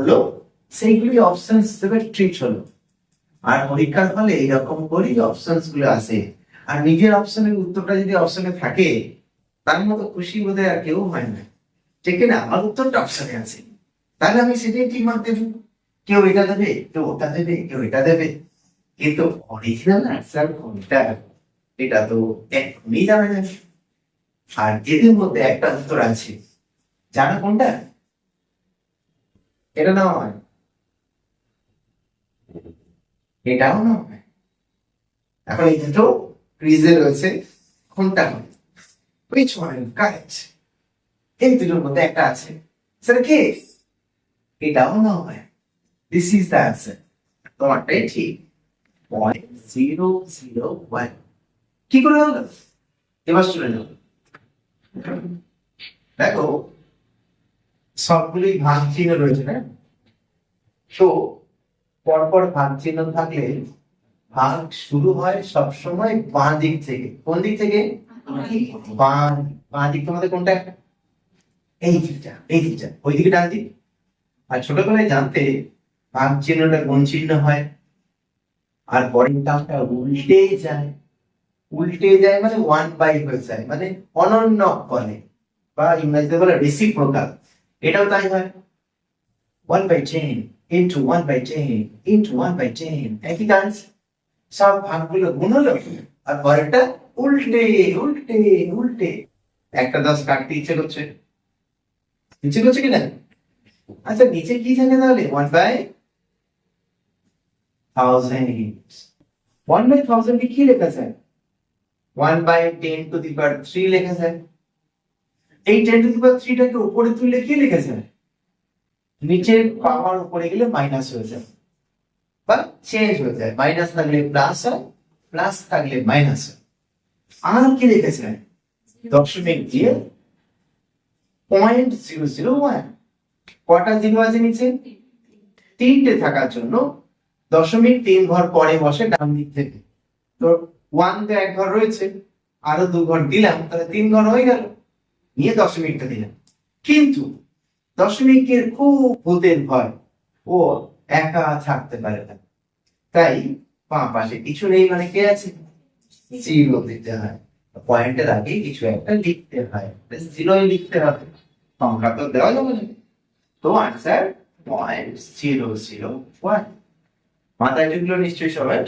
হলো সেইগুলি অপশন হিসেবে ট্রিট হলো। আর পরীক্ষার ফলে এইরকম করেই অপশনস গুলো আসে। আর নিজের অপশনের উত্তরটা যদি অপশনে থাকে তার মতো খুশি বোধহয় আর কেউ হয় না, ঠিক না? আমার উত্তরটা অপশনে আছে, তাহলে আমি সেটাই ঠিক মার্ক দেবো। কেউ এটা দেবে, কেউ ওটা দেবে, কেউ এটা দেবে, কিন্তু অরিজিনাল অ্যান্সার কোনটা এটা তো এখনই জানা যাবে। আর এদের মধ্যে একটা উত্তর আছে, জানো কোনটা? এটা না হয়, এটাও না হয়। এখন এই দুটো ক্রিজে রয়েছে, কোনটা হবে? which one correct? এই দুটোর মধ্যে একটা আছে, সেটা কি? এটাও না হয়। দিস ইজ দ্য অ্যান্সার, তোমারটাই ঠিক। 0.001 কি করে হলো? এবার শুনে নাও। দেখো সবগুলোই ভাগ চিহ্ন রয়েছে না, তো পরপর ভাগ চিহ্ন থাকলে ভাগ শুরু হয় সবসময় বাঁ দিক থেকে। কোন দিক থেকে? বাঁ। বাঁ দিক তোমাদের কোনটা? এই দিকটা, এই দিকটা, ওই দিকে ডান দিক। আর ছোটবেলায় জানতে ভাগ চিহ্নটা কোন চিহ্ন হয়, আর পরের টার্মটা উল্টে যায়। উল্টে যায় মানে 1/, হয়ে যায় মানে অনন্যক বলে, বা ইংরেজিতে বলে রেসিপ্রোকাল। এটাও তাই হয়, 1/10 into 1/10 into 1/10, একই কাজ। সব ভাগগুলো গুণ হলো, আর পরেরটা উল্টে উল্টে উল্টে। একটা 10 কাটতে ইচ্ছে করছে, ইচ্ছে করছে কিনা? আচ্ছা নিচে কি থাকে তাহলে? 1/1000। 1/1000 কে কি লেখা যায়? 1/10⁻³ লেখা যায়। এই 10⁻³ টাকে উপরে তুললে কি লেখা যায়? নিচের পাওয়ার উপরে গেলে মাইনাস হয়ে যায় বা চেঞ্জ হয়ে যায়, মাইনাস থাকলে প্লাস হয়, প্লাস থাকলে মাইনাস হয়। আর কি লেখা যায়? দশমিক দিয়ে 0.001। কটা জিরো আছে নিচে? তিনটে থাকার জন্য 0.3 ঘর পরে বসে ডান দিক থেকে। তো 1 তো এক ঘর রয়েছে, আরো 2 ঘর দিলাম, তাহলে 3 ঘর হয়ে গেল, নিয়ে দশমিকটা দিলাম। কিন্তু দশমিকের খুব ভূতের ভয়, ও একা থাকতে পারে না, তাই বাঁ পাশে কিছু নেই মানে কে আছে? জিরো দিতে হয়। পয়েন্টের আগে কিছু একটা লিখতে হয়, জিরোই লিখতে হবে, সংখ্যা তো দেওয়া যাবে না। তো আনসার 0.001। মাথায় ঢুকলো নিশ্চয়ই সবাই?